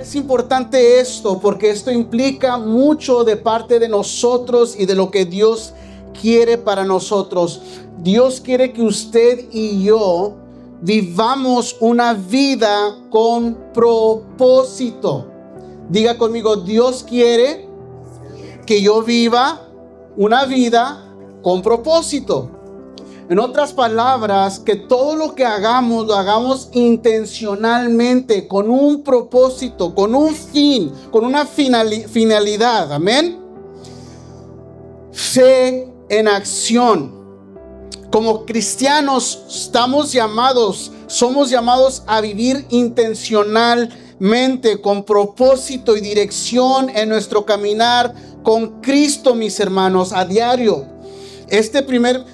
Es importante esto porque esto implica mucho de parte de nosotros y de lo que Dios quiere para nosotros. Dios quiere que usted y yo vivamos una vida con propósito. Diga conmigo, Dios quiere que yo viva una vida con propósito. En otras palabras, que todo lo que hagamos, lo hagamos intencionalmente, con un propósito, con un fin, con una finalidad. Amén. Fe en acción. Como cristianos somos llamados a vivir intencionalmente, con propósito y dirección en nuestro caminar con Cristo, mis hermanos, a diario. Este primer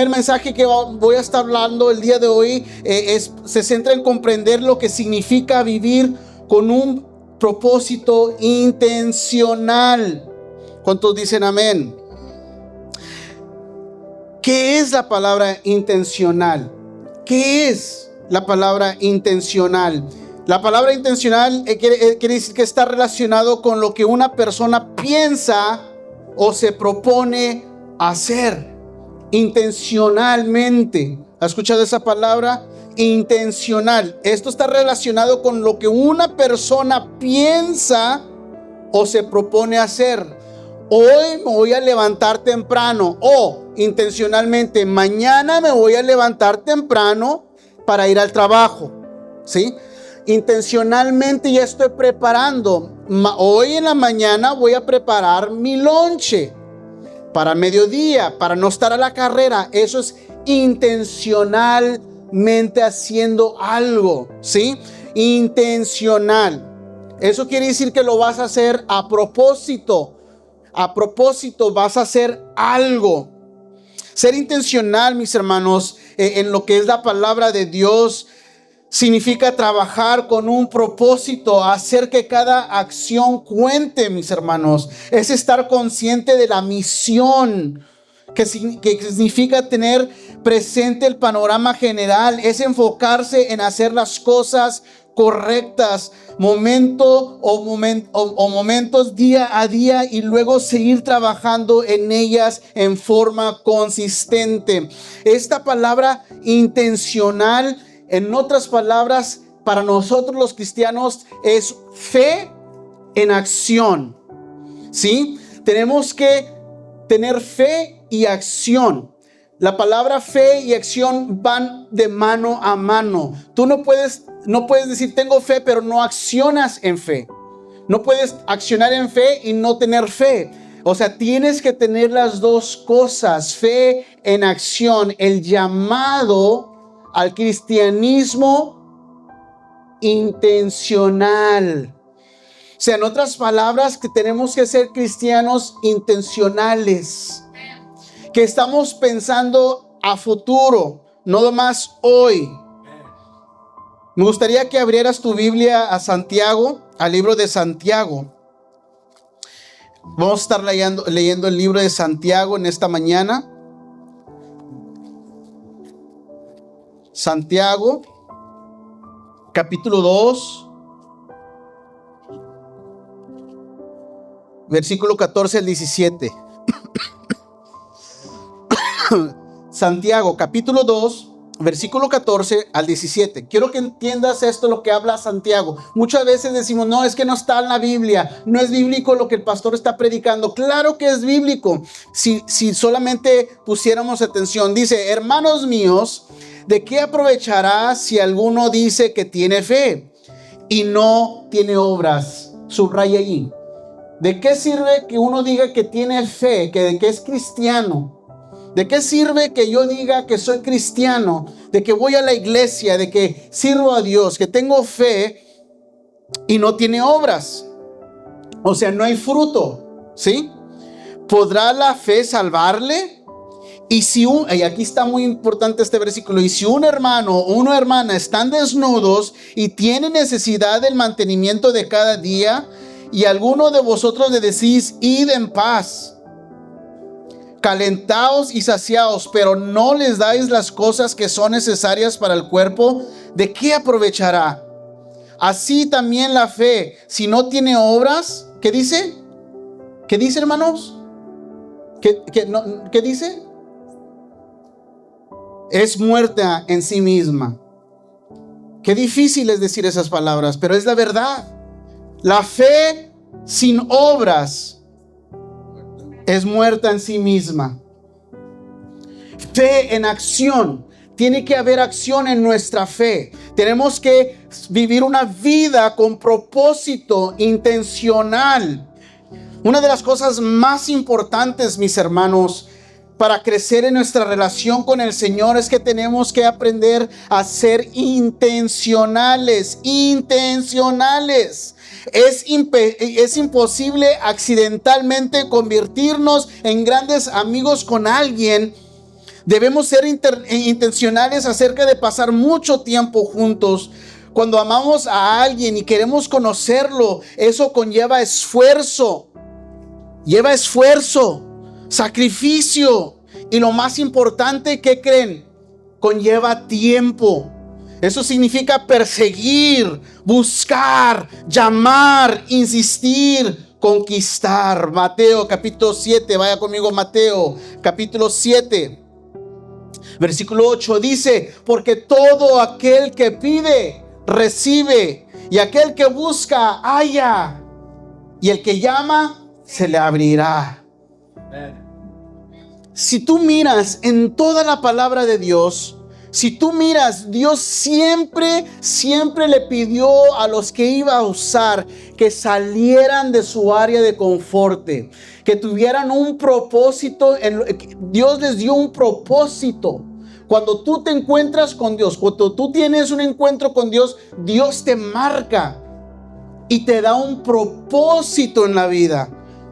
mensaje que voy a estar hablando el día de hoy se centra en comprender lo que significa vivir con un propósito intencional. ¿Cuántos dicen amén? ¿Qué es la palabra intencional? ¿Qué es la palabra intencional? La palabra intencional quiere decir que está relacionado con lo que una persona piensa o se propone hacer intencionalmente. ¿Ha escuchado esa palabra? Intencional. Esto está relacionado con lo que una persona piensa o se propone hacer. Hoy me voy a levantar temprano, o intencionalmente mañana me voy a levantar temprano para ir al trabajo, ¿sí? Intencionalmente ya estoy preparando. Hoy en la mañana voy a preparar mi lonche para mediodía, para no estar a la carrera. Eso es intencionalmente haciendo algo, ¿sí? Intencional. Eso quiere decir que lo vas a hacer a propósito. A propósito, vas a hacer algo. Ser intencional, mis hermanos, en lo que es la palabra de Dios, significa trabajar con un propósito, hacer que cada acción cuente, mis hermanos. Es estar consciente de la misión, que significa tener presente el panorama general. Es enfocarse en hacer las cosas correctas, momentos día a día, y luego seguir trabajando en ellas en forma consistente. Esta palabra intencional, en otras palabras, para nosotros los cristianos es fe en acción, ¿sí? Tenemos que tener fe y acción. La palabra fe y acción van de mano a mano. Tú no puedes decir tengo fe pero no accionas en fe. No puedes accionar en fe y no tener fe. O sea, tienes que tener las dos cosas, fe en acción. El llamado al cristianismo intencional. O sea, en otras palabras, que tenemos que ser cristianos intencionales. Que estamos pensando a futuro, no más hoy. Me gustaría que abrieras tu Biblia a Santiago, al libro de Santiago. Vamos a estar leyendo el libro de Santiago en esta mañana. Santiago, capítulo 2, versículo 14 al 17. Santiago, capítulo 2, versículo 14 al 17. Quiero que entiendas esto, lo que habla Santiago. Muchas veces decimos, no, es que no está en la Biblia, no es bíblico lo que el pastor está predicando. Claro que es bíblico, si solamente pusiéramos atención. Dice, hermanos míos, ¿de qué aprovechará si alguno dice que tiene fe y no tiene obras? Subraya allí. ¿De qué sirve que uno diga que tiene fe, que es cristiano? ¿De qué sirve que yo diga que soy cristiano, de que voy a la iglesia, de que sirvo a Dios, que tengo fe y no tiene obras? O sea, no hay fruto, ¿sí? ¿Podrá la fe salvarle? Y aquí está muy importante este versículo. Y si un hermano o una hermana están desnudos y tienen necesidad del mantenimiento de cada día, y alguno de vosotros le decís, id en paz, calentaos y saciaos, pero no les dais las cosas que son necesarias para el cuerpo, ¿de qué aprovechará? Así también la fe, si no tiene obras, ¿qué dice? ¿Qué dice, hermanos? ¿Qué dice? Es muerta en sí misma. Qué difícil es decir esas palabras, pero es la verdad. La fe sin obras es muerta en sí misma. Fe en acción. Tiene que haber acción en nuestra fe. Tenemos que vivir una vida con propósito intencional. Una de las cosas más importantes, mis hermanos, para crecer en nuestra relación con el Señor es que tenemos que aprender a ser intencionales. Es imposible accidentalmente convertirnos en grandes amigos con alguien. Debemos ser intencionales acerca de pasar mucho tiempo juntos. Cuando amamos a alguien y queremos conocerlo, eso conlleva esfuerzo. Lleva esfuerzo, sacrificio y lo más importante, ¿qué creen? Conlleva tiempo. Eso significa perseguir, buscar, llamar, insistir, conquistar. Mateo capítulo 7, vaya conmigo, Mateo capítulo 7, versículo 8 dice: porque todo aquel que pide, recibe, y aquel que busca, halla, y el que llama, se le abrirá. Si tú miras en toda la palabra de Dios, si tú miras, Dios siempre le pidió a los que iba a usar que salieran de su área de confort, que tuvieran un propósito. Dios les dio un propósito. Cuando tú te encuentras con Dios, cuando tú tienes un encuentro con Dios, Dios te marca y te da un propósito en la vida.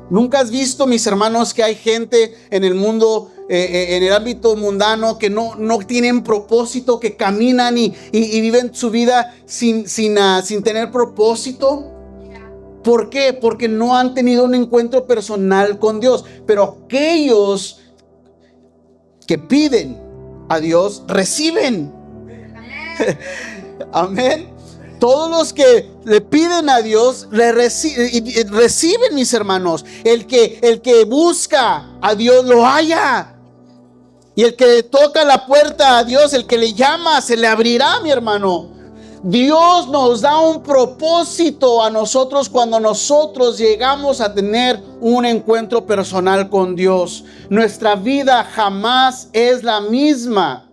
¿Nunca has visto, mis hermanos, que hay gente en el mundo, en el ámbito mundano, que no tienen propósito, que caminan y viven su vida sin tener propósito? ¿Por qué? Porque no han tenido un encuentro personal con Dios. Pero aquellos que piden a Dios, reciben. Amén. Todos los que le piden a Dios reciben, mis hermanos. El que busca a Dios lo halla. Y el que toca la puerta a Dios, el que le llama, se le abrirá, mi hermano. Dios nos da un propósito a nosotros cuando nosotros llegamos a tener un encuentro personal con Dios. Nuestra vida jamás es la misma.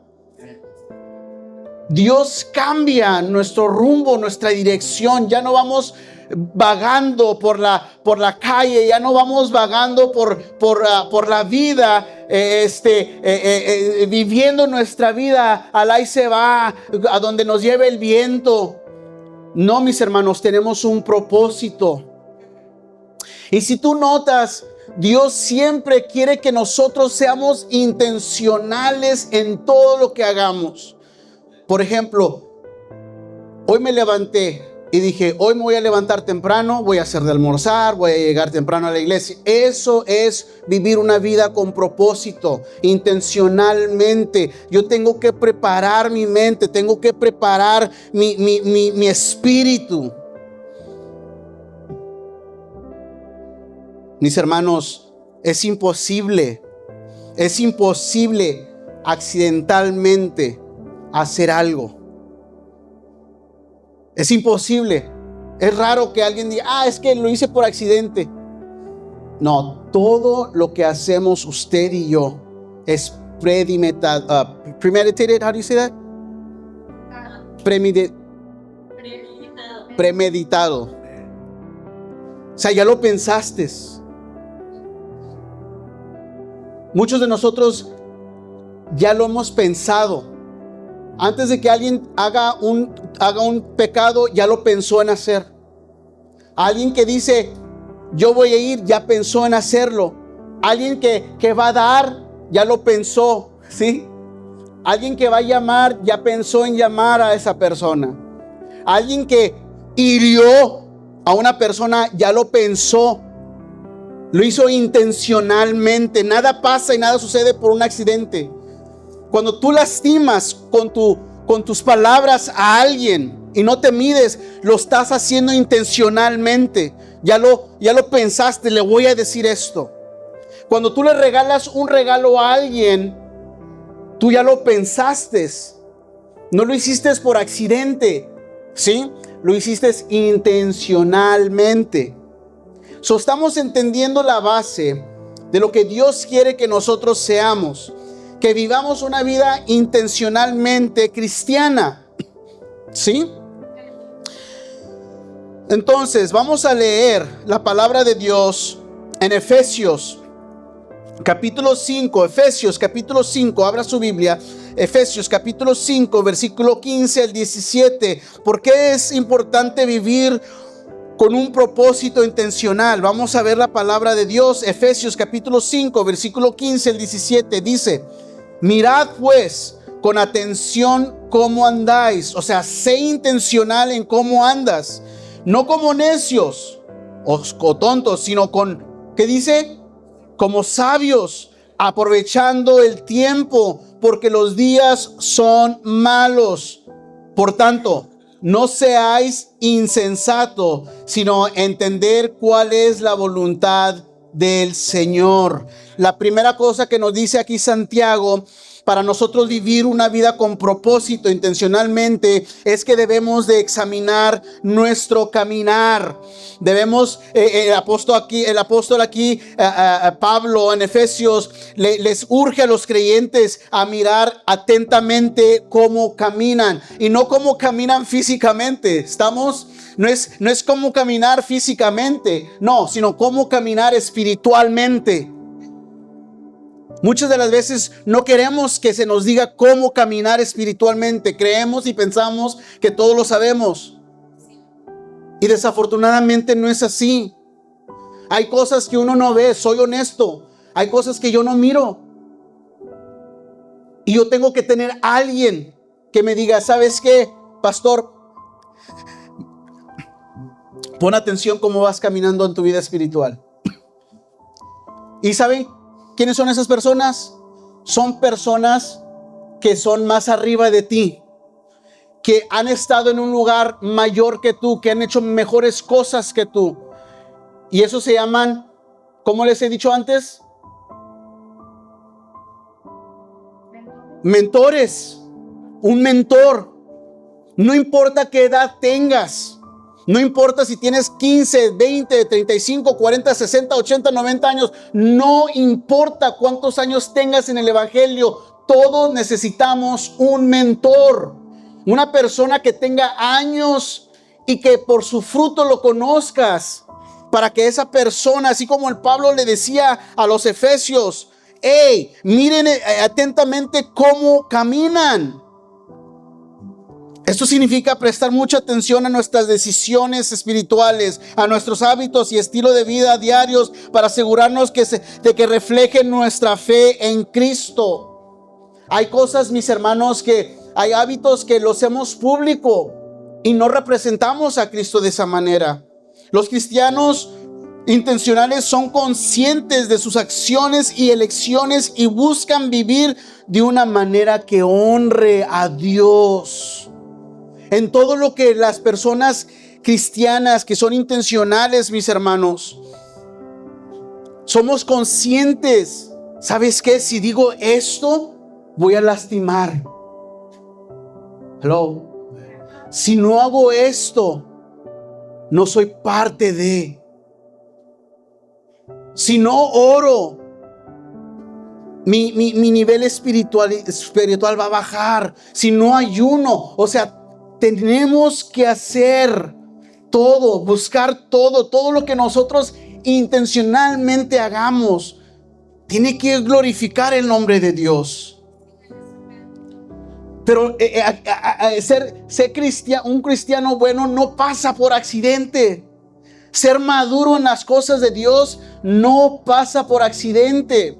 Dios cambia nuestro rumbo, nuestra dirección. Ya no vamos vagando por la calle, ya no vamos vagando por la vida, viviendo nuestra vida al ahí se va, a donde nos lleve el viento. No, mis hermanos, tenemos un propósito. Y si tú notas, Dios siempre quiere que nosotros seamos intencionales en todo lo que hagamos. Por ejemplo, hoy me levanté y dije: hoy me voy a levantar temprano, voy a hacer de almorzar, voy a llegar temprano a la iglesia. Eso es vivir una vida con propósito, intencionalmente. Yo tengo que preparar mi mente, tengo que preparar mi espíritu. Mis hermanos, es imposible accidentalmente hacer algo. Es imposible. Es raro que alguien diga: es que lo hice por accidente. No, todo lo que hacemos usted y yo es premeditated. How do you say that? Premeditado. O sea, ya lo pensaste. Muchos de nosotros ya lo hemos pensado. Antes de que alguien haga un pecado, ya lo pensó en hacer. Alguien que dice: yo voy a ir, ya pensó en hacerlo. Alguien que va a dar, ya lo pensó, ¿sí? Alguien que va a llamar, ya pensó en llamar a esa persona. Alguien que hirió a una persona, ya lo pensó. Lo hizo intencionalmente. Nada pasa y nada sucede por un accidente. Cuando tú lastimas con tus palabras a alguien, y no te mides, lo estás haciendo intencionalmente. Ya lo pensaste, le voy a decir esto. Cuando tú le regalas un regalo a alguien, tú ya lo pensaste. No lo hiciste por accidente, ¿sí? Lo hiciste intencionalmente. Estamos entendiendo la base de lo que Dios quiere que nosotros seamos. Que vivamos una vida intencionalmente cristiana, ¿sí? Entonces, vamos a leer la palabra de Dios en Efesios capítulo 5. Efesios capítulo 5, abra su Biblia. Efesios capítulo 5, versículo 15 al 17. ¿Por qué es importante vivir con un propósito intencional? Vamos a ver la palabra de Dios. Efesios capítulo 5, versículo 15 al 17. Dice: mirad pues con atención cómo andáis. O sea, sé intencional en cómo andas. No como necios o tontos, sino con, ¿qué dice? Como sabios, aprovechando el tiempo, porque los días son malos. Por tanto, no seáis insensatos, sino entender cuál es la voluntad del Señor. La primera cosa que nos dice aquí Santiago, para nosotros vivir una vida con propósito intencionalmente, es que debemos de examinar nuestro caminar. Debemos, el apóstol aquí, Pablo en Efesios, les urge a los creyentes a mirar atentamente cómo caminan, y no cómo caminan físicamente. ¿Estamos? No es cómo caminar físicamente, no, sino cómo caminar espiritualmente. Muchas de las veces no queremos que se nos diga cómo caminar espiritualmente. Creemos y pensamos que todo lo sabemos. Y desafortunadamente no es así. Hay cosas que uno no ve, soy honesto. Hay cosas que yo no miro. Y yo tengo que tener a alguien que me diga: ¿sabes qué, pastor? Pon atención cómo vas caminando en tu vida espiritual. ¿Y saben quiénes son esas personas? Son personas que son más arriba de ti, que han estado en un lugar mayor que tú, que han hecho mejores cosas que tú. Y eso se llaman, ¿cómo les he dicho antes? Mentores. Un mentor. No importa qué edad tengas. No importa si tienes 15, 20, 35, 40, 60, 80, 90 años. No importa cuántos años tengas en el evangelio. Todos necesitamos un mentor. Una persona que tenga años y que por su fruto lo conozcas. Para que esa persona, así como el Pablo le decía a los efesios: hey, miren atentamente cómo caminan. Esto significa prestar mucha atención a nuestras decisiones espirituales, a nuestros hábitos y estilo de vida diarios, para asegurarnos de que reflejen nuestra fe en Cristo. Hay cosas, mis hermanos, que hay hábitos que los hacemos público y no representamos a Cristo de esa manera. Los cristianos intencionales son conscientes de sus acciones y elecciones y buscan vivir de una manera que honre a Dios. En todo lo que las personas cristianas que son intencionales, mis hermanos, somos conscientes. ¿Sabes qué? Si digo esto, voy a lastimar. Hello. Si no hago esto, no soy parte de. Si no oro, mi nivel espiritual va a bajar. Si no ayuno, o sea, tenemos que hacer todo, buscar todo lo que nosotros intencionalmente hagamos. Tiene que glorificar el nombre de Dios. Pero ser un cristiano bueno no pasa por accidente. Ser maduro en las cosas de Dios no pasa por accidente.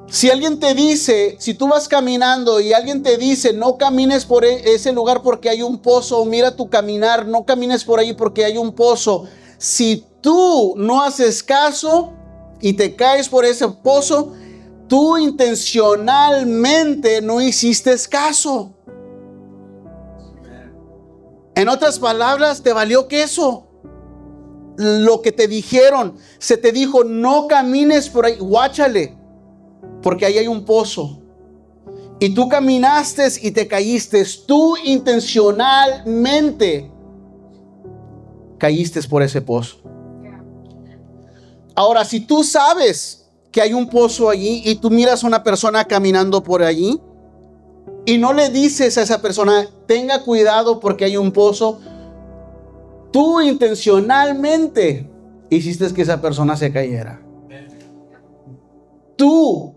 Si alguien te dice, si tú vas caminando y alguien te dice: no camines por ese lugar porque hay un pozo, mira tu caminar, no camines por ahí porque hay un pozo. Si tú no haces caso y te caes por ese pozo, tú intencionalmente no hiciste caso. En otras palabras, te valió queso lo que te dijeron. Se te dijo, no camines por ahí, guáchale, porque ahí hay un pozo. Y tú caminaste y te caíste. Tú intencionalmente caíste por ese pozo. Ahora, si tú sabes que hay un pozo allí y tú miras a una persona caminando por allí y no le dices a esa persona, tenga cuidado porque hay un pozo, tú intencionalmente hiciste que esa persona se cayera. Tú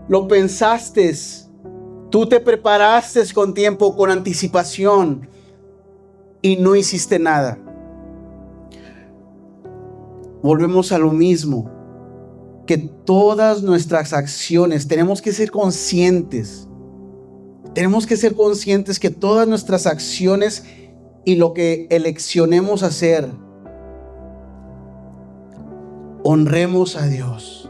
lo pensaste, tú te preparaste con tiempo, con anticipación, y no hiciste nada. Volvemos a lo mismo, que todas nuestras acciones tenemos que ser conscientes. Tenemos que ser conscientes que todas nuestras acciones y lo que eleccionemos hacer, honremos a Dios.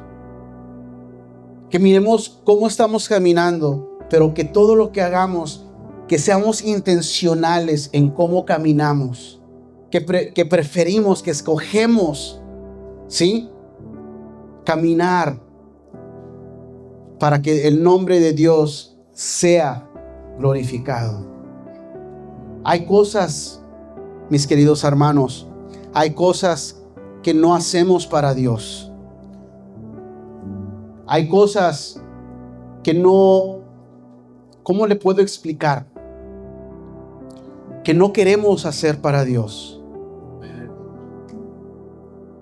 Que miremos cómo estamos caminando, pero que todo lo que hagamos, que seamos intencionales en cómo caminamos, que preferimos, que escogemos, ¿sí?, caminar para que el nombre de Dios sea glorificado. Hay cosas, mis queridos hermanos, hay cosas que no hacemos para Dios. Hay cosas que no, ¿cómo le puedo explicar? Que no queremos hacer para Dios.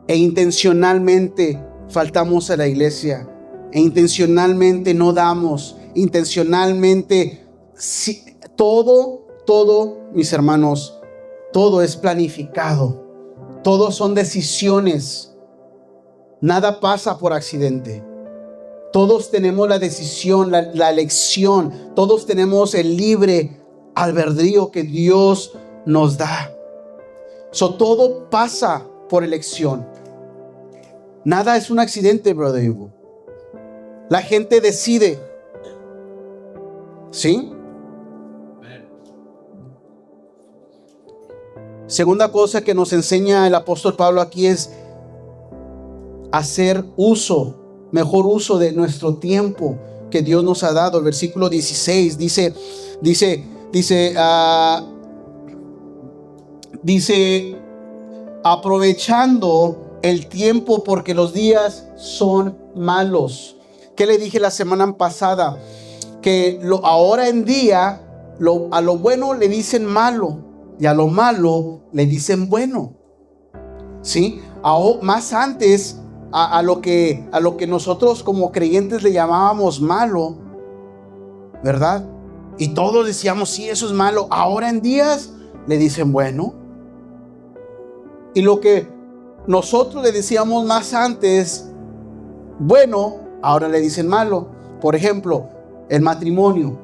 E intencionalmente faltamos a la iglesia. E intencionalmente no damos. Intencionalmente, todo, mis hermanos, todo es planificado. Todo son decisiones. Nada pasa por accidente. Todos tenemos la decisión, la elección. Todos tenemos el libre albedrío que Dios nos da. Todo pasa por elección. Nada es un accidente, brother Hugo. La gente decide. ¿Sí? Segunda cosa que nos enseña el apóstol Pablo aquí es hacer mejor uso de nuestro tiempo que Dios nos ha dado. El versículo 16 dice, aprovechando el tiempo porque los días son malos. ¿Qué le dije la semana pasada? Que ahora en día a lo bueno le dicen malo y a lo malo le dicen bueno. ¿Sí? Más antes a lo que nosotros como creyentes le llamábamos malo, ¿verdad? Y todos decíamos, sí, eso es malo. Ahora en días le dicen bueno. Y lo que nosotros le decíamos más antes bueno, ahora le dicen malo. Por ejemplo, el matrimonio.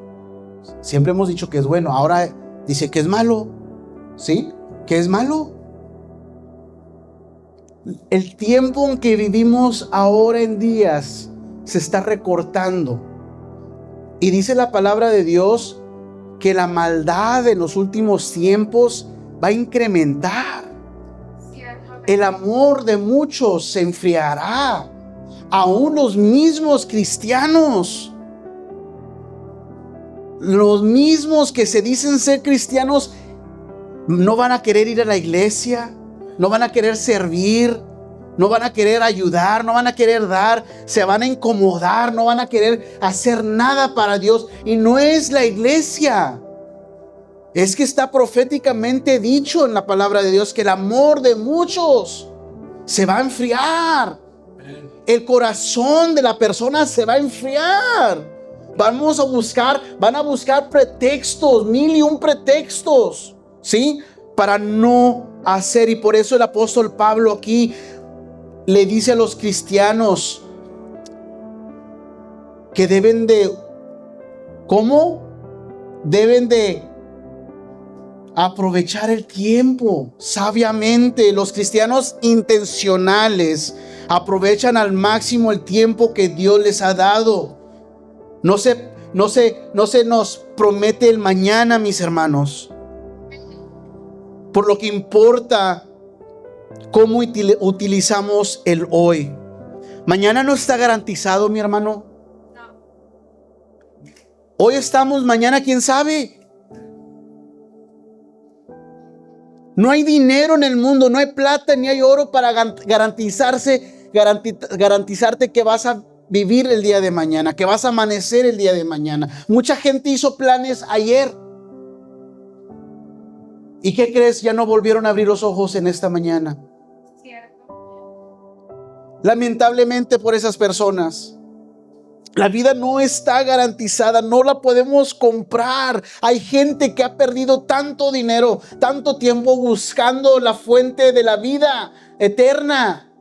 Siempre hemos dicho que es bueno, ahora dice que es malo. ¿Sí? ¿Qué es malo? El tiempo en que vivimos ahora en días se está recortando. Y dice la palabra de Dios que la maldad en los últimos tiempos va a incrementar. El amor de muchos se enfriará. Aún los mismos cristianos, los mismos que se dicen ser cristianos, no van a querer ir a la iglesia, no van a querer servir, no van a querer ayudar, no van a querer dar, se van a incomodar, no van a querer hacer nada para Dios. Y no es la iglesia, es que está proféticamente dicho en la palabra de Dios que el amor de muchos se va a enfriar. El corazón de la persona se va a enfriar. Van a buscar pretextos, 1001 pretextos, ¿sí? Para no hacer. Y por eso el apóstol Pablo aquí le dice a los cristianos que deben de, ¿cómo? Deben de aprovechar el tiempo sabiamente. Los cristianos intencionales aprovechan al máximo el tiempo que Dios les ha dado. No se nos promete el mañana, mis hermanos. Por lo que importa cómo utilizamos el hoy. Mañana no está garantizado, mi hermano. Hoy estamos, mañana quién sabe. No hay dinero en el mundo, no hay plata ni hay oro para garantizarte que vas a vivir el día de mañana, que vas a amanecer el día de mañana. Mucha gente hizo planes ayer. ¿Y qué crees? Ya no volvieron a abrir los ojos en esta mañana. Lamentablemente por esas personas. La vida no está garantizada, no la podemos comprar. Hay gente que ha perdido tanto dinero, tanto tiempo buscando la fuente de la vida eterna.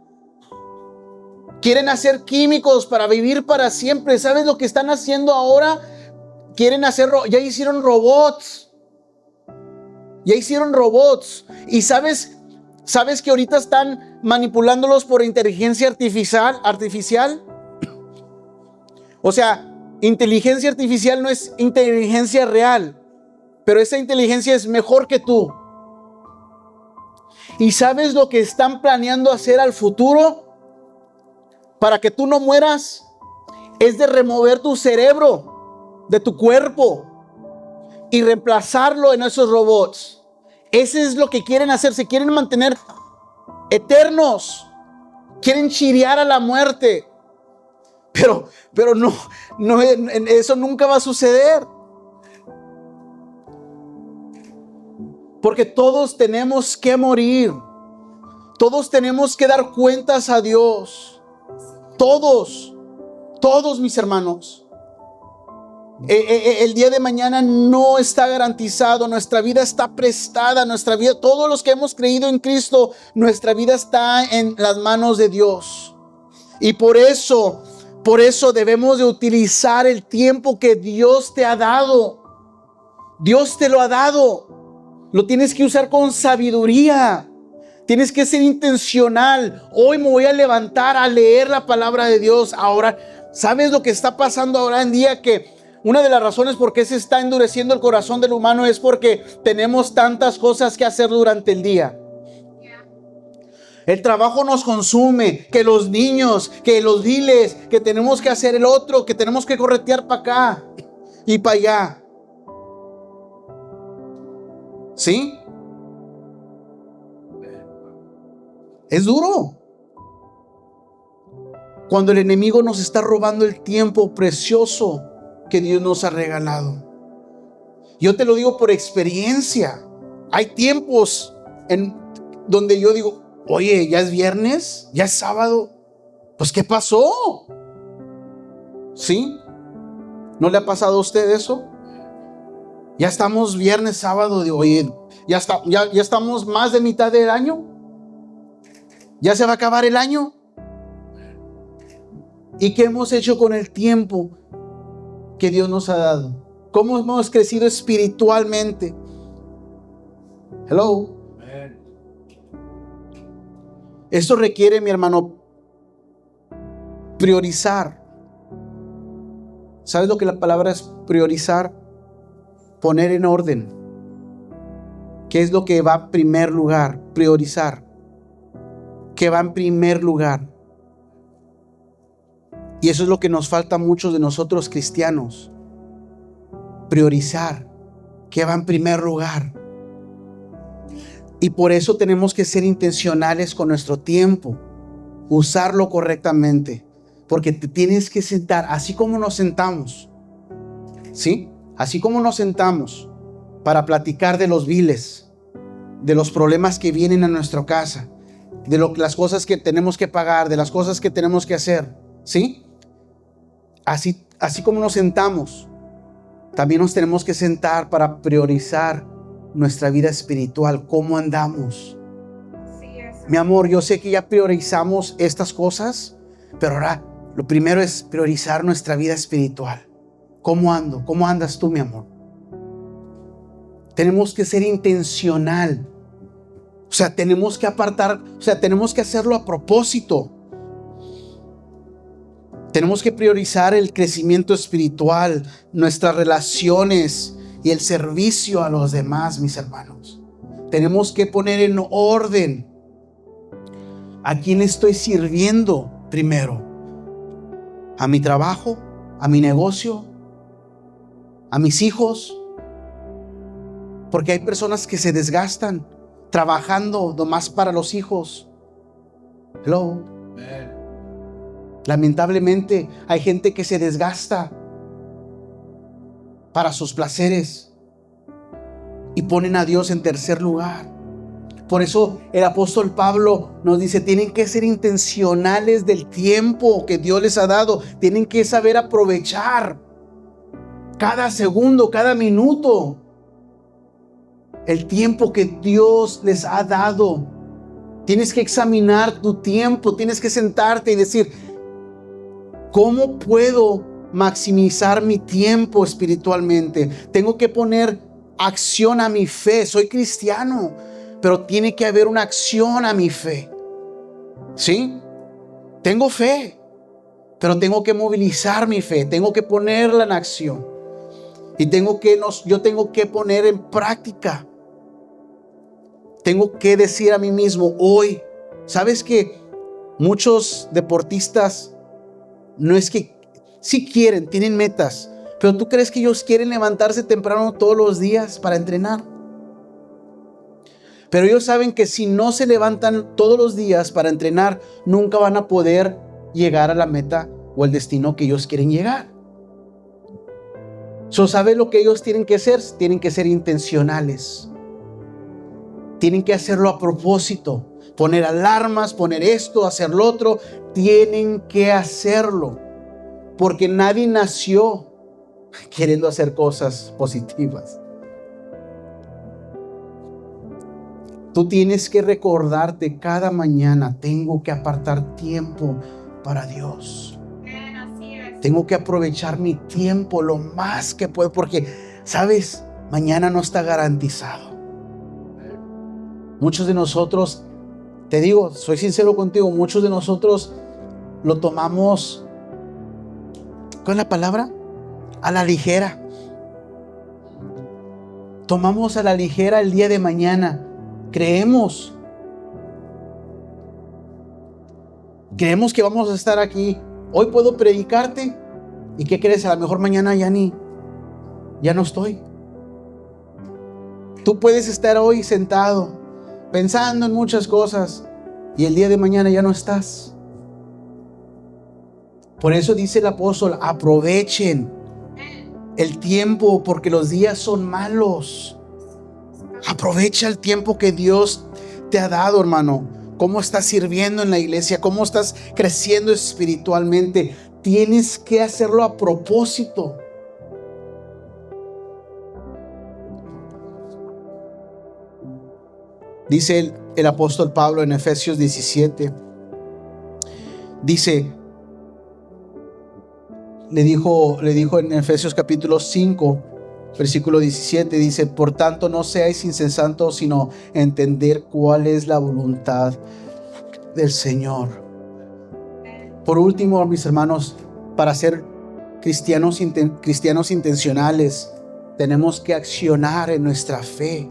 Quieren hacer químicos para vivir para siempre. ¿Sabes lo que están haciendo ahora? Quieren hacer, ya hicieron robots. Ya hicieron robots. Y ¿sabes que ahorita están manipulándolos por inteligencia artificial? O sea, inteligencia artificial no es inteligencia real, pero esa inteligencia es mejor que tú. ¿Y sabes lo que están planeando hacer al futuro? Para que tú no mueras, es de remover tu cerebro de tu cuerpo y reemplazarlo en esos robots. Ese es lo que quieren hacer. Se quieren mantener eternos. Quieren chirear a la muerte. Pero no, eso nunca va a suceder. Porque todos tenemos que morir. Todos tenemos que dar cuentas a Dios. Todos mis hermanos. El día de mañana no está garantizado. Nuestra vida está prestada. Nuestra vida, todos los que hemos creído en Cristo, nuestra vida está en las manos de Dios. Y por eso debemos de utilizar el tiempo que Dios te ha dado. Dios te lo ha dado. Lo tienes que usar con sabiduría. Tienes que ser intencional. Hoy me voy a levantar a leer la palabra de Dios. Ahora, ¿sabes lo que está pasando ahora en día? Que una de las razones por qué se está endureciendo el corazón del humano es porque tenemos tantas cosas que hacer durante el día. El trabajo nos consume, que los niños, que los diles, que tenemos que hacer el otro, que tenemos que corretear para acá y para allá. ¿Sí? Es duro. Cuando el enemigo nos está robando el tiempo precioso que Dios nos ha regalado. Yo te lo digo por experiencia. Hay tiempos en donde yo digo, oye, ya es viernes, ya es sábado. Pues, ¿qué pasó? ¿Sí? ¿No le ha pasado a usted eso? Ya estamos viernes, sábado, de oye, ya estamos más de mitad del año. Ya se va a acabar el año. ¿Y qué hemos hecho con el tiempo que Dios nos ha dado? ¿Cómo hemos crecido espiritualmente? Hello. Esto requiere, mi hermano, priorizar. ¿Sabes lo que la palabra es priorizar? Poner en orden. ¿Qué es lo que va en primer lugar? Priorizar. ¿Qué va en primer lugar? Y eso es lo que nos falta a muchos de nosotros cristianos. Priorizar. ¿Qué va en primer lugar? Y por eso tenemos que ser intencionales con nuestro tiempo. Usarlo correctamente. Porque te tienes que sentar, así como nos sentamos. ¿Sí? Así como nos sentamos para platicar de los biles, de los problemas que vienen a nuestra casa, de las cosas que tenemos que pagar, de las cosas que tenemos que hacer. ¿Sí? Así como nos sentamos, también nos tenemos que sentar para priorizar nuestra vida espiritual. ¿Cómo andamos? Mi amor, yo sé que ya priorizamos estas cosas, pero ahora lo primero es priorizar nuestra vida espiritual. ¿Cómo ando? ¿Cómo andas tú, mi amor? Tenemos que ser intencional. O sea, tenemos que apartar, tenemos que hacerlo a propósito. Tenemos que priorizar el crecimiento espiritual, nuestras relaciones y el servicio a los demás, mis hermanos. Tenemos que poner en orden a quién estoy sirviendo primero. A mi trabajo, a mi negocio, a mis hijos. Porque hay personas que se desgastan trabajando nomás para los hijos. Hello. Lamentablemente hay gente que se desgasta para sus placeres y ponen a Dios en tercer lugar. Por eso el apóstol Pablo nos dice, tienen que ser intencionales del tiempo que Dios les ha dado. Tienen que saber aprovechar cada segundo, cada minuto, el tiempo que Dios les ha dado. Tienes que examinar tu tiempo, tienes que sentarte y decir, ¿cómo puedo maximizar mi tiempo espiritualmente? Tengo que poner acción a mi fe. Soy cristiano, pero tiene que haber una acción a mi fe. ¿Sí? Tengo fe, pero tengo que movilizar mi fe. Tengo que ponerla en acción. Y yo tengo que poner en práctica. Tengo que decir a mí mismo, hoy, ¿sabes que muchos deportistas no es que sí quieren, tienen metas, pero tú crees que ellos quieren levantarse temprano todos los días para entrenar? Pero ellos saben que si no se levantan todos los días para entrenar, nunca van a poder llegar a la meta o el destino que ellos quieren llegar. ¿Sabe lo que ellos tienen que hacer? Tienen que ser intencionales. Tienen que hacerlo a propósito. Poner alarmas, poner esto, hacer lo otro. Tienen que hacerlo. Porque nadie nació queriendo hacer cosas positivas. Tú tienes que recordarte cada mañana, tengo que apartar tiempo para Dios. Tengo que aprovechar mi tiempo lo más que puedo, porque, ¿sabes? Mañana no está garantizado. Muchos de nosotros, te digo, soy sincero contigo, muchos de nosotros lo tomamos, ¿cuál es la palabra? A la ligera. Tomamos a la ligera el día de mañana. Creemos que vamos a estar aquí. Hoy puedo predicarte. ¿Y qué crees? A lo mejor mañana ya no estoy. Tú puedes estar hoy sentado pensando en muchas cosas y el día de mañana ya no estás. Por eso dice el apóstol, aprovechen el tiempo porque los días son malos. Aprovecha el tiempo que Dios te ha dado, hermano. ¿Cómo estás sirviendo en la iglesia? ¿Cómo estás creciendo espiritualmente? Tienes que hacerlo a propósito. Dice el apóstol Pablo en Efesios 17. Dice, le dijo en Efesios capítulo 5, versículo 17, dice, por tanto no seáis insensatos, sino entender cuál es la voluntad del Señor. Por último, mis hermanos, para ser cristianos intencionales, tenemos que accionar en nuestra fe.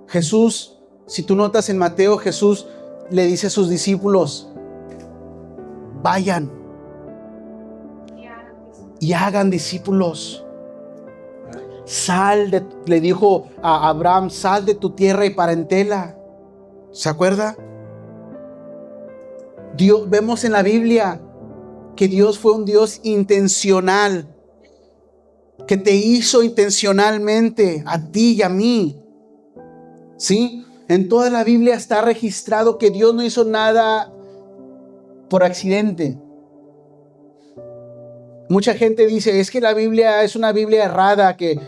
Jesús, si tú notas en Mateo, Jesús le dice a sus discípulos, vayan y hagan discípulos. Le dijo a Abraham, sal de tu tierra y parentela. ¿Se acuerda? Vemos en la Biblia que Dios fue un Dios intencional, que te hizo intencionalmente a ti y a mí. ¿Sí? En toda la Biblia está registrado que Dios no hizo nada por accidente. Mucha gente dice, es que la Biblia es una Biblia errada que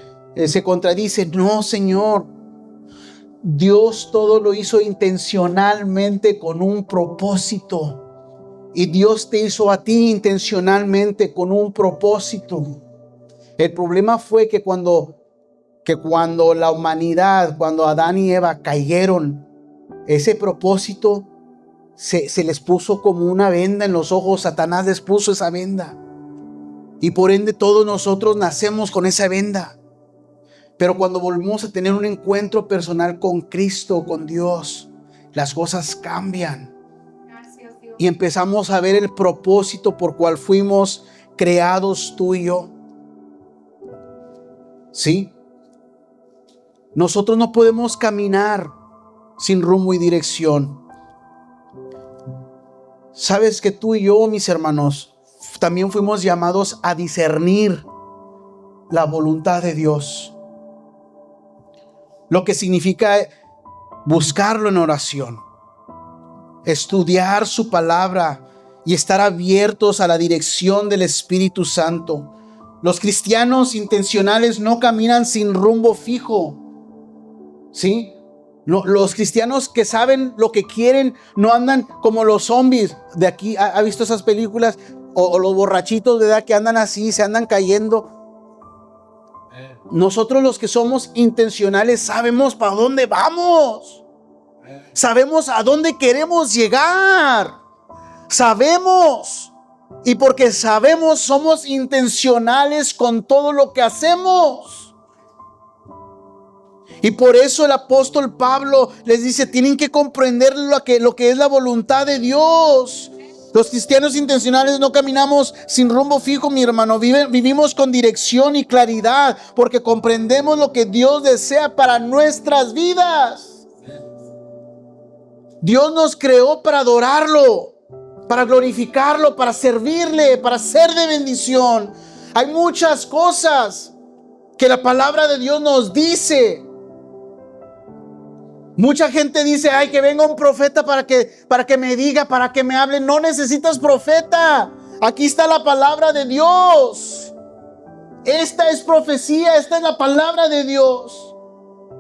se contradice. No, Señor. Dios todo lo hizo intencionalmente con un propósito. Y Dios te hizo a ti intencionalmente con un propósito. El problema fue que cuando la humanidad, cuando Adán y Eva cayeron, ese propósito se les puso como una venda en los ojos. Satanás les puso esa venda. Y por ende todos nosotros nacemos con esa venda. Pero cuando volvemos a tener un encuentro personal con Cristo, con Dios, las cosas cambian. Gracias, Dios. Y empezamos a ver el propósito por cual fuimos creados tú y yo. ¿Sí? Nosotros no podemos caminar sin rumbo y dirección. Sabes que tú y yo, mis hermanos, también fuimos llamados a discernir la voluntad de Dios. Lo que significa buscarlo en oración, estudiar su palabra y estar abiertos a la dirección del Espíritu Santo. Los cristianos intencionales no caminan sin rumbo fijo. ¿Sí? Los cristianos que saben lo que quieren no andan como los zombies de aquí. ¿Ha visto esas películas? O los borrachitos de edad que andan así, se andan cayendo. Nosotros los que somos intencionales sabemos para dónde vamos. Sabemos a dónde queremos llegar. Sabemos. Y porque sabemos, somos intencionales con todo lo que hacemos. Y por eso el apóstol Pablo les dice, tienen que comprender lo que es la voluntad de Dios. Los cristianos intencionales no caminamos sin rumbo fijo, mi hermano. Vivimos con dirección y claridad porque comprendemos lo que Dios desea para nuestras vidas. Dios nos creó para adorarlo, para glorificarlo, para servirle, para ser de bendición. Hay muchas cosas que la palabra de Dios nos dice. Mucha gente dice, ay, que venga un profeta para que me diga, para que me hable. No necesitas profeta. Aquí está la palabra de Dios. Esta es profecía, esta es la palabra de Dios.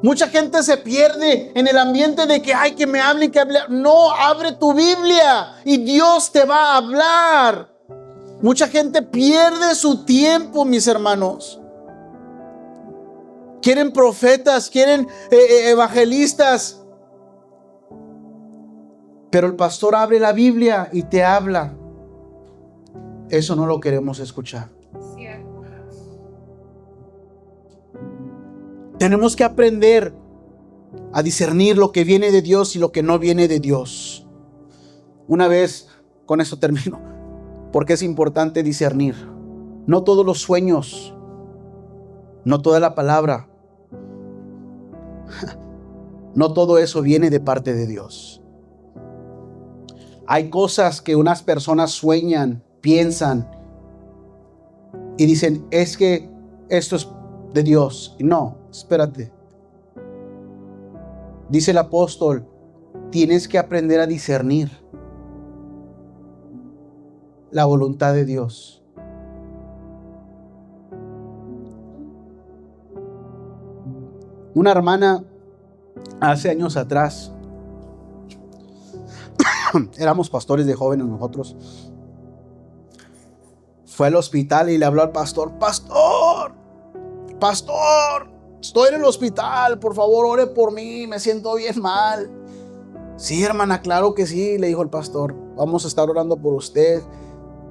Mucha gente se pierde en el ambiente de que, ay, que me hable, que hable. No, abre tu Biblia y Dios te va a hablar. Mucha gente pierde su tiempo, mis hermanos. Quieren profetas, quieren evangelistas. Pero el pastor abre la Biblia y te habla. Eso no lo queremos escuchar. Cierto. Tenemos que aprender a discernir lo que viene de Dios y lo que no viene de Dios. Una vez, con eso termino, porque es importante discernir. No todos los sueños, no toda la palabra, no todo eso viene de parte de Dios. Hay cosas que unas personas sueñan, piensan y dicen, es que esto es de Dios. No, espérate. Dice el apóstol, tienes que aprender a discernir la voluntad de Dios. Una hermana hace años atrás, éramos pastores de jóvenes nosotros, fue al hospital y le habló al pastor, pastor, estoy en el hospital, por favor ore por mí, me siento bien mal. Sí, hermana, claro que sí, le dijo el pastor, vamos a estar orando por usted.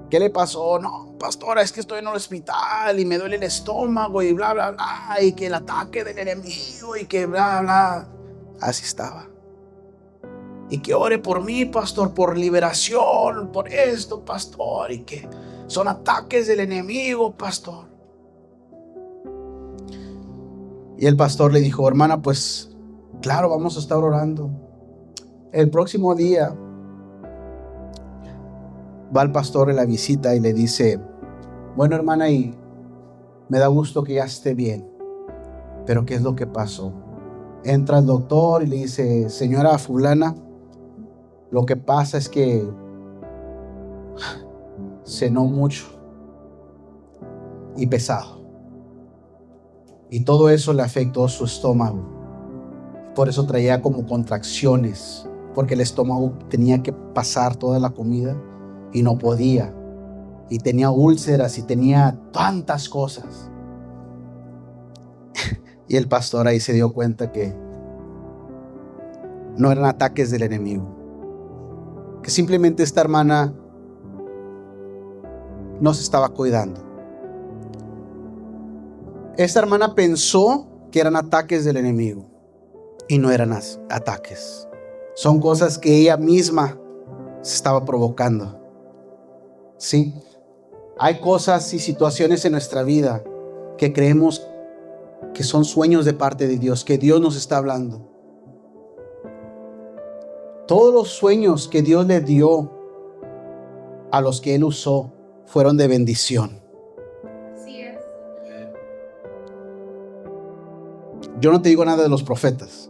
¿Qué le pasó? No, pastora, es que estoy en el hospital y me duele el estómago y bla, bla, bla, y que el ataque del enemigo y que bla, bla. Así estaba. Y que ore por mí, pastor, por liberación, por esto, pastor, y que son ataques del enemigo, pastor. Y el pastor le dijo, hermana, pues claro, vamos a estar orando. El próximo día va el pastor en la visita y le dice, bueno, hermana, y me da gusto que ya esté bien, pero ¿qué es lo que pasó? Entra el doctor y le dice, señora fulana, lo que pasa es que cenó mucho y pesado, y todo eso le afectó su estómago. Por eso traía como contracciones, porque el estómago tenía que pasar toda la comida y no podía, y tenía úlceras y tenía tantas cosas. Y el pastor ahí se dio cuenta que no eran ataques del enemigo, que simplemente esta hermana no se estaba cuidando. Esta hermana pensó que eran ataques del enemigo y no eran ataques. Son cosas que ella misma se estaba provocando. Sí, hay cosas y situaciones en nuestra vida que creemos que son sueños de parte de Dios, que Dios nos está hablando. Todos los sueños que Dios le dio a los que Él usó fueron de bendición. Así es. Yo no te digo nada de los profetas.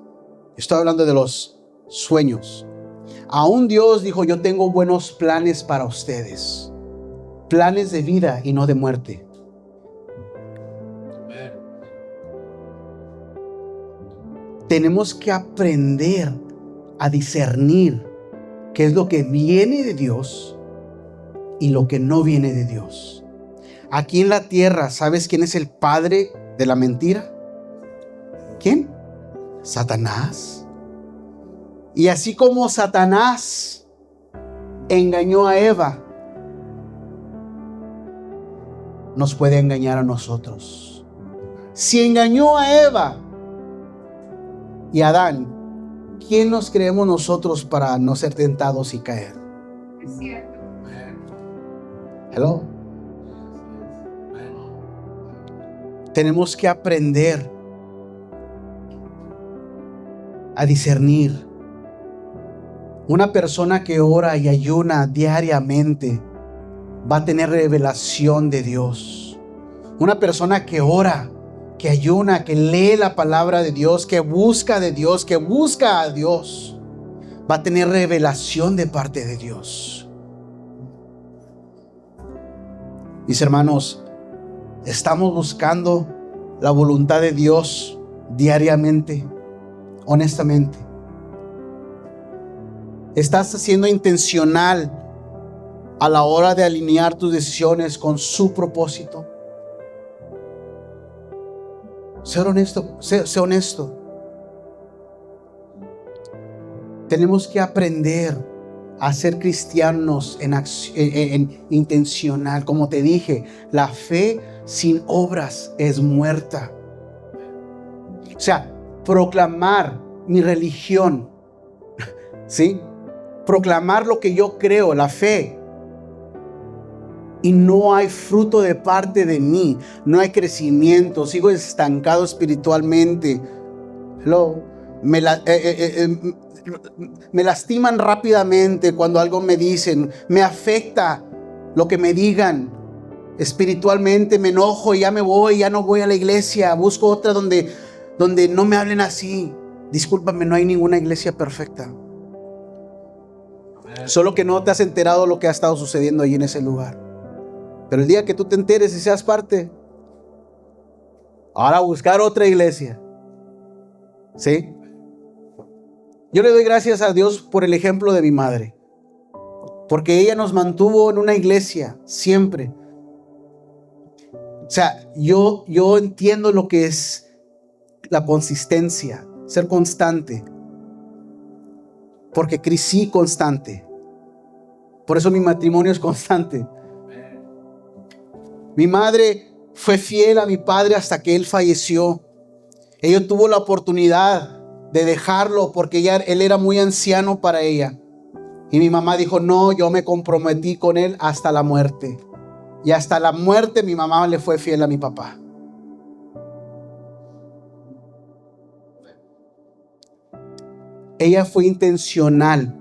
Estoy hablando de los sueños. Aún Dios dijo: yo tengo buenos planes para ustedes. Planes de vida y no de muerte. Tenemos que aprender a discernir qué es lo que viene de Dios y lo que no viene de Dios. Aquí en la tierra, ¿sabes quién es el padre de la mentira? ¿Quién? Satanás. Y así como Satanás engañó a Eva, nos puede engañar a nosotros. Si engañó a Eva y a Adán, ¿quién nos creemos nosotros para no ser tentados y caer? Es cierto. Hello. Tenemos que aprender a discernir. Una persona que ora y ayuna diariamente va a tener revelación de Dios. Una persona que ora, que ayuna, que lee la palabra de Dios, que busca de Dios, que busca a Dios, va a tener revelación de parte de Dios. Mis hermanos, estamos buscando la voluntad de Dios diariamente, honestamente. ¿Estás siendo intencional a la hora de alinear tus decisiones con su propósito? Ser honesto, sé honesto. Tenemos que aprender a ser cristianos en intencional. Como te dije, la fe sin obras es muerta. O sea, proclamar mi religión, ¿sí? Proclamar lo que yo creo, la fe, y no hay fruto de parte de mí, no hay crecimiento, sigo estancado espiritualmente. Hello. Me lastiman rápidamente cuando algo me dicen, me afecta lo que me digan espiritualmente, me enojo y ya me voy, ya no voy a la iglesia, busco otra donde no me hablen así. Discúlpame, no hay ninguna iglesia perfecta. Solo que no te has enterado lo que ha estado sucediendo allí en ese lugar. Pero el día que tú te enteres y seas parte, ahora buscar otra iglesia. ¿Sí? Yo le doy gracias a Dios por el ejemplo de mi madre, porque ella nos mantuvo en una iglesia siempre. O sea, yo entiendo lo que es la consistencia, ser constante, porque crecí constante. Por eso mi matrimonio es constante. Mi madre fue fiel a mi padre hasta que él falleció. Ella tuvo la oportunidad de dejarlo porque él era muy anciano para ella. Y mi mamá dijo, no, yo me comprometí con él hasta la muerte. Y hasta la muerte mi mamá le fue fiel a mi papá. Ella fue intencional.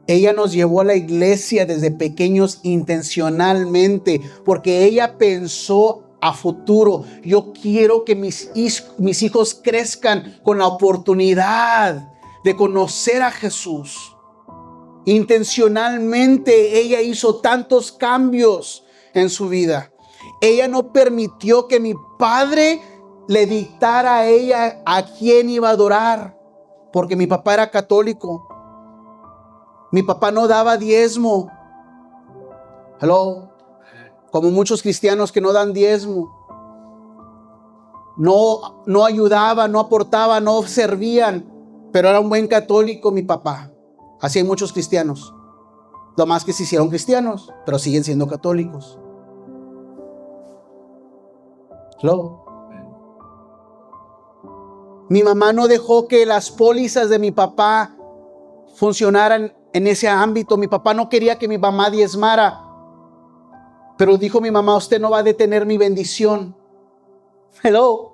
Ella nos llevó a la iglesia desde pequeños intencionalmente, porque ella pensó a futuro. Yo quiero que mis hijos crezcan con la oportunidad de conocer a Jesús. Intencionalmente ella hizo tantos cambios en su vida. Ella no permitió que mi padre le dictara a ella a quién iba a adorar, porque mi papá era católico. Mi papá no daba diezmo. Hello. Como muchos cristianos que no dan diezmo. No ayudaba, no aportaba, no servían. Pero era un buen católico mi papá. Así hay muchos cristianos. Lo más que se hicieron cristianos, pero siguen siendo católicos. Hello. Mi mamá no dejó que las pólizas de mi papá funcionaran en ese ámbito. Mi papá no quería que mi mamá diezmara. Pero dijo mi mamá, usted no va a detener mi bendición. Hello.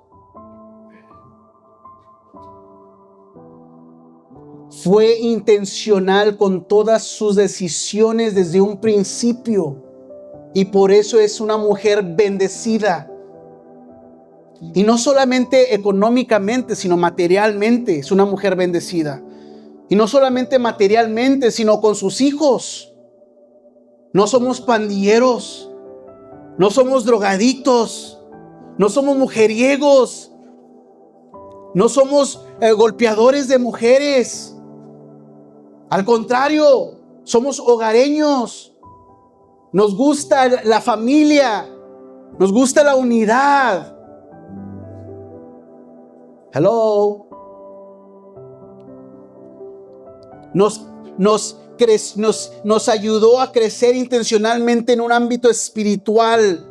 Fue intencional con todas sus decisiones desde un principio. Y por eso es una mujer bendecida. Y no solamente económicamente, sino materialmente es una mujer bendecida. Y no solamente materialmente, sino con sus hijos. No somos pandilleros. No somos drogadictos. No somos mujeriegos. No somos golpeadores de mujeres. Al contrario, somos hogareños. Nos gusta la familia. Nos gusta la unidad. Hello. Nos ayudó a crecer intencionalmente en un ámbito espiritual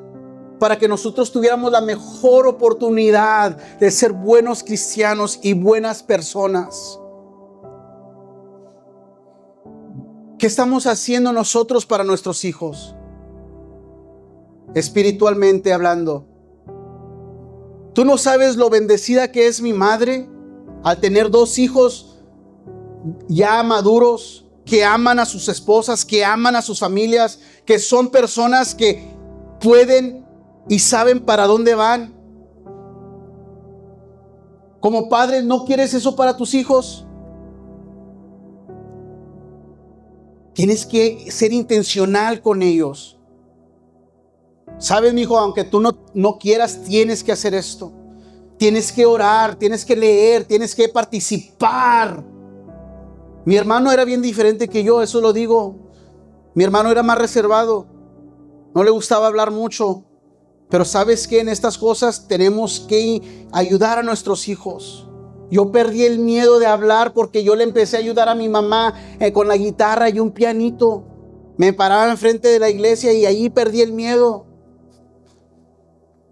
para que nosotros tuviéramos la mejor oportunidad de ser buenos cristianos y buenas personas. ¿Qué estamos haciendo nosotros para nuestros hijos? Espiritualmente hablando. Tú no sabes lo bendecida que es mi madre al tener 2 hijos ya maduros, que aman a sus esposas, que aman a sus familias, que son personas que pueden y saben para dónde van. Como padre, ¿no quieres eso para tus hijos? Tienes que ser intencional con ellos. Sabes, mi hijo, aunque tú no quieras, tienes que hacer esto. Tienes que orar, tienes que leer, tienes que participar. Mi hermano era bien diferente que yo, eso lo digo. Mi hermano era más reservado. No le gustaba hablar mucho. Pero ¿sabes qué? En estas cosas tenemos que ayudar a nuestros hijos. Yo perdí el miedo de hablar porque yo le empecé a ayudar a mi mamá con la guitarra y un pianito. Me paraba enfrente de la iglesia y allí perdí el miedo.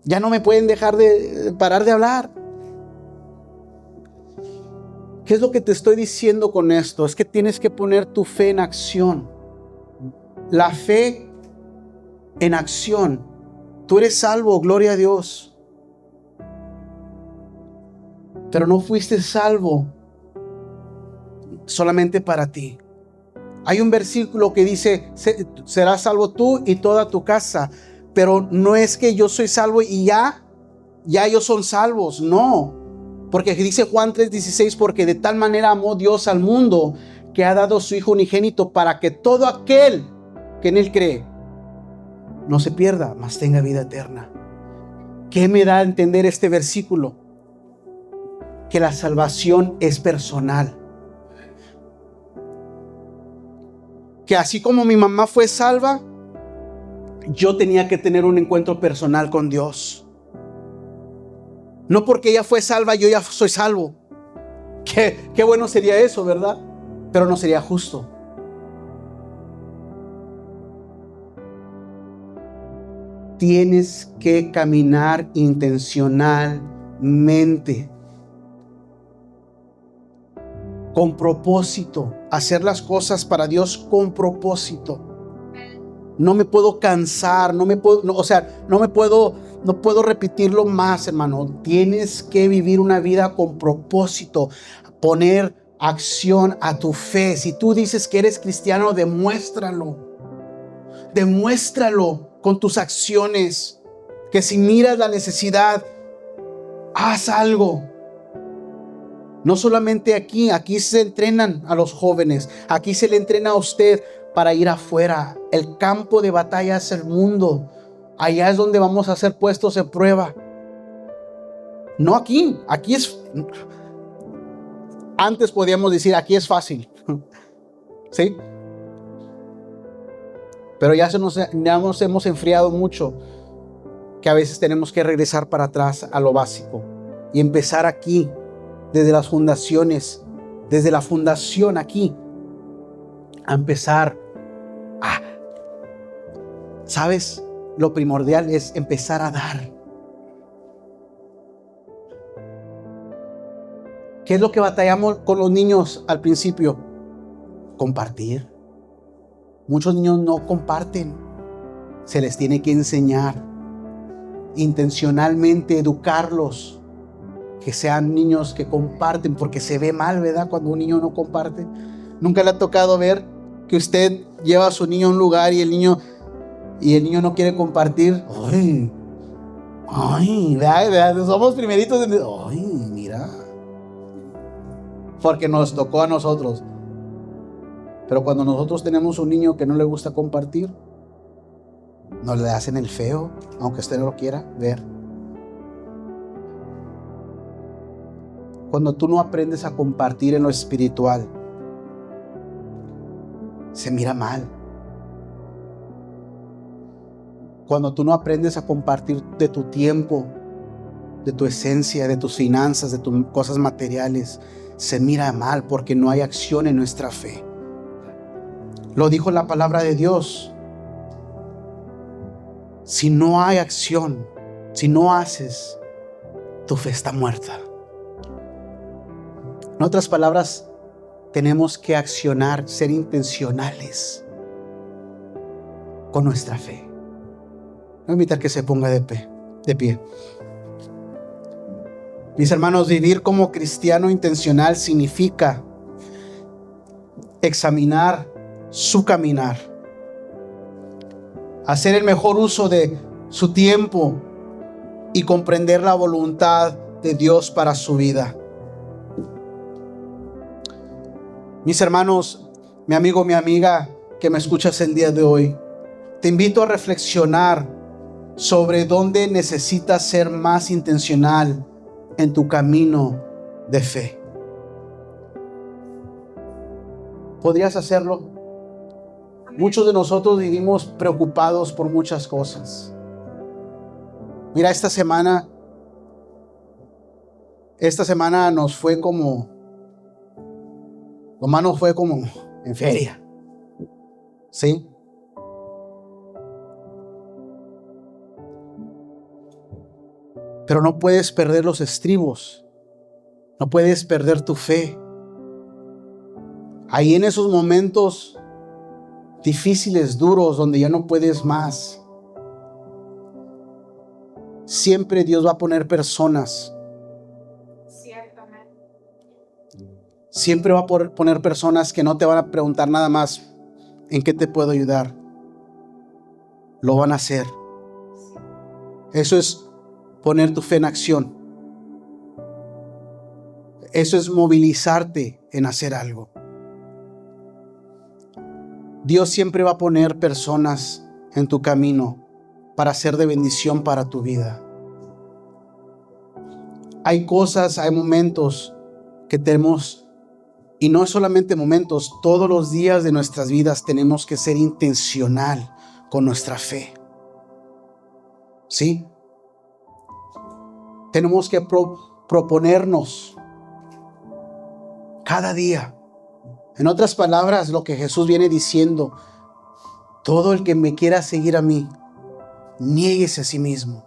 Ya no me pueden dejar de parar de hablar. ¿Qué es lo que te estoy diciendo con esto? Es que tienes que poner tu fe en acción. La fe en acción. Tú eres salvo, gloria a Dios. Pero no fuiste salvo solamente para ti. Hay un versículo que dice, serás salvo tú y toda tu casa. Pero no es que yo soy salvo y ya ellos son salvos. No. Porque dice Juan 3:16, porque de tal manera amó Dios al mundo que ha dado su Hijo unigénito para que todo aquel que en Él cree no se pierda, mas tenga vida eterna. ¿Qué me da a entender este versículo? Que la salvación es personal. Que así como mi mamá fue salva, yo tenía que tener un encuentro personal con Dios. No porque ella fue salva, yo ya soy salvo. Qué bueno sería eso, ¿verdad? Pero no sería justo. Tienes que caminar intencionalmente, con propósito, hacer las cosas para Dios con propósito. No me puedo cansar, no puedo repetirlo más, hermano. Tienes que vivir una vida con propósito, poner acción a tu fe. Si tú dices que eres cristiano, demuéstralo con tus acciones. Que si miras la necesidad, haz algo. No solamente aquí se entrenan a los jóvenes, aquí se le entrena a usted para ir afuera. El campo de batalla es el mundo. Allá es donde vamos a ser puestos en prueba. No aquí es... Antes podíamos decir, aquí es fácil. ¿Sí? Pero ya nos hemos enfriado mucho, que a veces tenemos que regresar para atrás a lo básico y empezar aquí, desde las fundaciones, desde la fundación aquí, a empezar a, ¿sabes? Lo primordial es empezar a dar. ¿Qué es lo que batallamos con los niños al principio? Compartir. Muchos niños no comparten. Se les tiene que enseñar, intencionalmente educarlos, que sean niños que comparten, porque se ve mal, ¿verdad? Cuando un niño no comparte. ¿Nunca le ha tocado ver que usted lleva a su niño a un lugar y el niño no quiere compartir? Ay, ¿verdad? Somos primeritos. Ay, mira. Porque nos tocó a nosotros. Pero cuando nosotros tenemos un niño que no le gusta compartir, nos le hacen el feo, aunque usted no lo quiera ver. Cuando tú no aprendes a compartir en lo espiritual, se mira mal. Cuando tú no aprendes a compartir de tu tiempo, de tu esencia, de tus finanzas, de tus cosas materiales, se mira mal porque no hay acción en nuestra fe. Lo dijo la palabra de Dios. Si no hay acción, si no haces, tu fe está muerta. En otras palabras, tenemos que accionar, ser intencionales con nuestra fe. Voy a invitar que se ponga de pie. Mis hermanos, vivir como cristiano intencional significa examinar su caminar, hacer el mejor uso de su tiempo y comprender la voluntad de Dios para su vida. Mis hermanos, mi amigo, mi amiga que me escuchas el día de hoy, te invito a reflexionar sobre dónde necesitas ser más intencional en tu camino de fe. ¿Podrías hacerlo? Muchos de nosotros vivimos preocupados por muchas cosas. Mira, esta semana nos fue como en feria. ¿Sí? Pero no puedes perder los estribos. No puedes perder tu fe. Ahí en esos momentos difíciles, duros, donde ya no puedes más, siempre Dios va a poner personas. Ciertamente. Siempre va a poner personas que no te van a preguntar nada más, ¿en qué te puedo ayudar? Lo van a hacer. Eso es poner tu fe en acción. Eso es movilizarte en hacer algo. Dios siempre va a poner personas en tu camino para ser de bendición para tu vida. Hay cosas, hay momentos que tenemos, y no solamente momentos, todos los días de nuestras vidas tenemos que ser intencional con nuestra fe. ¿Sí? Tenemos que proponernos cada día. En otras palabras, lo que Jesús viene diciendo, todo el que me quiera seguir a mí, niéguese a sí mismo.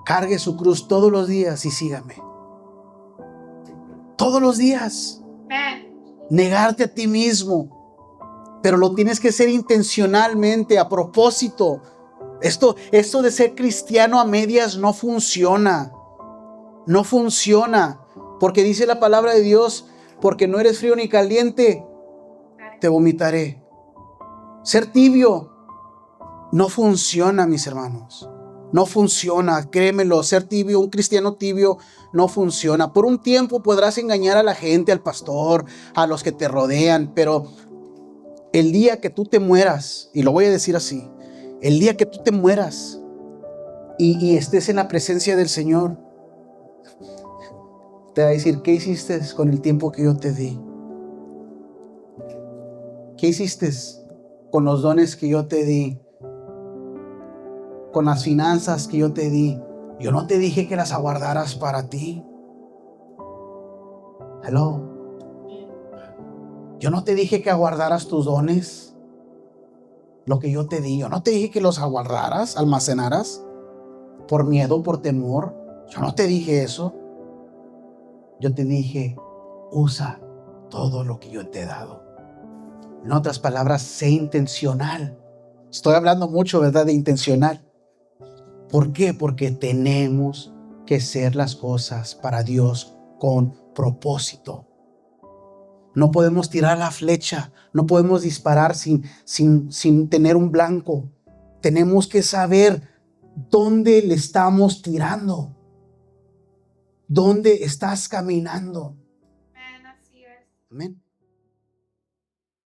Cargue su cruz todos los días y sígame. Todos los días. Negarte a ti mismo. Pero lo tienes que hacer intencionalmente, a propósito. Esto de ser cristiano a medias no funciona. No funciona. Porque dice la palabra de Dios, porque no eres frío ni caliente, te vomitaré. Ser tibio no funciona, mis hermanos. No funciona, créemelo. Ser tibio, un cristiano tibio, no funciona. Por un tiempo podrás engañar a la gente, al pastor, a los que te rodean, pero el día que tú te mueras, y lo voy a decir así, el día que tú te mueras y estés en la presencia del Señor, te va a decir, ¿qué hiciste con el tiempo que yo te di? ¿Qué hiciste con los dones que yo te di? Con las finanzas que yo te di. Yo no te dije que las aguardaras para ti. Hello. Yo no te dije que aguardaras tus dones. Lo que yo te di. Yo no te dije que los aguardaras, almacenaras. Por miedo, por temor. Yo no te dije eso. Yo te dije, usa todo lo que yo te he dado. En otras palabras, sé intencional. Estoy hablando mucho, ¿verdad?, de intencional. ¿Por qué? Porque tenemos que hacer las cosas para Dios con propósito. No podemos tirar la flecha, no podemos disparar sin tener un blanco. Tenemos que saber dónde le estamos tirando, dónde estás caminando. Amén, así es. Amén.